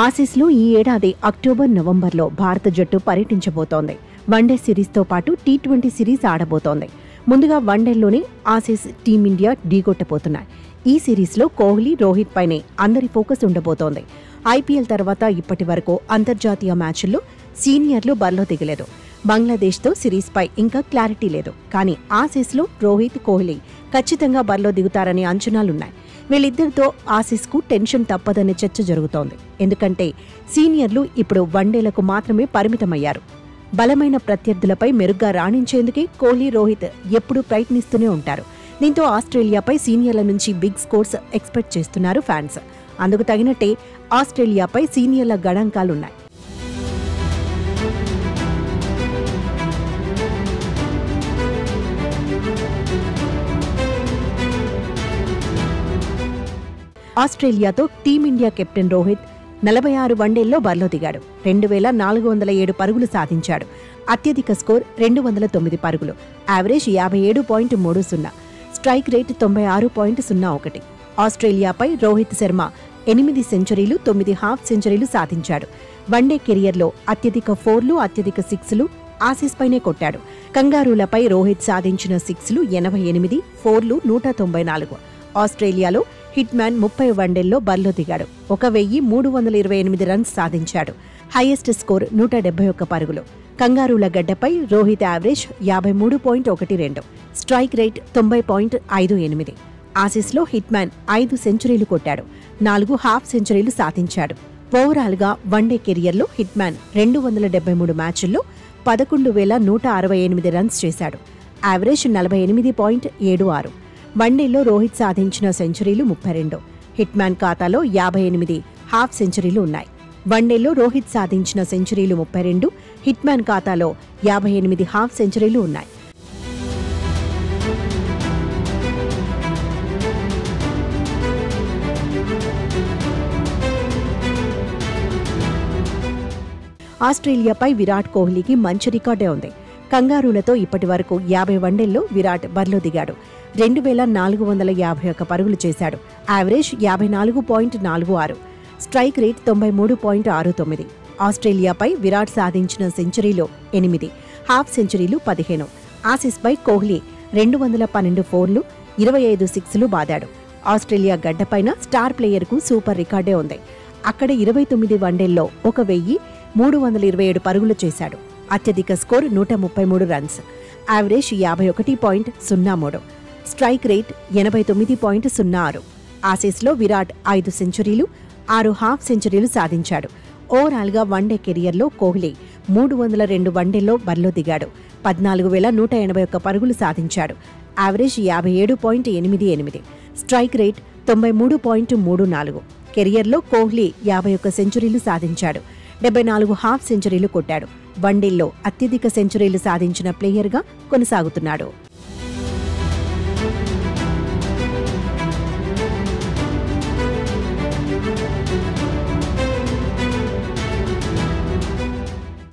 ఆసీస్లో ఈ ఏడాది అక్టోబర్ నవంబర్లో భారత జట్టు పర్యటించబోతోంది. వన్డే సిరీస్తో పాటు టీ20 సిరీస్ ఆడబోతోంది. ముందుగా వన్డేల్లోనే ఆసీస్ టీమిండియా ఢీకొట్టబోతున్నాయి. ఈ సిరీస్లో కోహ్లీ, రోహిత్ పైనే అందరి ఫోకస్ ఉండబోతోంది. ఐపీఎల్ తర్వాత ఇప్పటి వరకు అంతర్జాతీయ మ్యాచ్ల్లో సీనియర్లు బరిలో దిగలేదు. బంగ్లాదేశ్తో సిరీస్పై ఇంకా క్లారిటీ లేదు. కానీ ఆసీస్లో రోహిత్, కోహ్లీ ఖచ్చితంగా బరిలో దిగుతారనే అంచనాలున్నాయి. వీళ్ళిద్దరితో ఆసీస్కు టెన్షన్ తప్పదనే చర్చ జరుగుతోంది. ఎందుకంటే సీనియర్లు ఇప్పుడు వన్డేలకు మాత్రమే పరిమితమయ్యారు. బలమైన ప్రత్యర్థులపై మెరుగ్గా రాణించేందుకే కోహ్లీ, రోహిత్ ఎప్పుడూ ప్రయత్నిస్తూనే ఉంటారు. దీంతో ఆస్ట్రేలియాపై సీనియర్ల నుంచి బిగ్ స్కోర్స్ ఎక్స్పెక్ట్ చేస్తున్నారు ఫ్యాన్స్. అందుకు తగినట్టే ఆస్ట్రేలియాపై సీనియర్ల గణాంకాలున్నాయి. ఆస్ట్రేలియాతో టీమిండియా కెప్టెన్ రోహిత్ 46 వన్డేల్లో బరిలో దిగాడు. 2407 పరుగులు సాధించాడు. అత్యధిక స్కోర్ 209 పరుగులు. యావరేజ్ 57.30. Strike rate 96.01. ఆస్ట్రేలియాపై రోహిత్ శర్మ 8 సెంచరీలు, 9 హాఫ్ సెంచరీలు సాధించాడు. వన్డే కెరియర్లో అత్యధిక 4లు, అత్యధిక 6లు ఆసీస్పైనే కొట్టాడు. కంగారూలపై రోహిత్ సాధించిన 6లు 88, 4లు 194. ఆస్ట్రేలియాలో హిట్ మ్యాన్ 30 వన్డేల్లో బరిలో దిగాడు. 1328 రన్స్ సాధించాడు. హైయెస్ట్ స్కోర్ 171 పరుగులు. కంగారూల గడ్డపై రోహిత్ యావరేజ్ 53.12. Strike rate 90.58. ఆసీస్లో హిట్ మ్యాన్ 5 సెంచరీలు కొట్టాడు. 4 హాఫ్ సెంచరీలు సాధించాడు. ఓవరాల్గా వన్డే కెరియర్లో హిట్ మ్యాన్ 273 మ్యాచ్ల్లో 11,168 రన్స్ చేశాడు. యావరేజ్ 48.76. వన్డేలో రోహిత్ సాధించిన సెంచరీలు 32. హిట్ మ్యాన్ ఖాతాలో 58 హాఫ్ సెంచరీలు ఉన్నాయి. వన్డేలో రోహిత్ సాధించిన సెంచరీలు 32, హిట్ మ్యాన్ ఖాతాలో 58 హాఫ్ సెంచరీలు ఉన్నాయి. ఆస్ట్రేలియాపై విరాట్ కోహ్లీకి మంచి రికార్డే ఉంది. కంగారూలతో ఇప్పటి వరకు 50 వన్డేల్లో విరాట్ బరిలో దిగాడు. 2451 పరుగులు చేశాడు. యావరేజ్ 54.46. Strike rate 93.69. ఆస్ట్రేలియాపై విరాట్ సాధించిన సెంచరీలో 8, హాఫ్ సెంచరీలు 15. ఆసీస్పై కోహ్లీ 212 4లు, 25 6లు బాదాడు. ఆస్ట్రేలియా గడ్డపైన స్టార్ ప్లేయర్కు సూపర్ రికార్డే ఉంది. అక్కడ 29 వన్డేల్లో 1327 పరుగులు చేశాడు. అత్యధిక score 133 runs. Average 51.03. Strike rate 89.06. ఆసీస్లో విరాట్ 5 సెంచరీలు, 6 హాఫ్ సెంచరీలు సాధించాడు. ఓవరాల్గా వన్డే కెరియర్లో కోహ్లీ 302 వన్డేల్లో బరిలో దిగాడు. 14,181 పరుగులు సాధించాడు. యావరేజ్ 57.88. Strike rate 93.34. కెరియర్లో కోహ్లీ 51 సెంచరీలు సాధించాడు. 74 హాఫ్ సెంచరీలు కొట్టాడు. వన్డేల్లో అత్యధిక సెంచరీలు సాధించిన ప్లేయర్గా కొనసాగుతున్నాడు.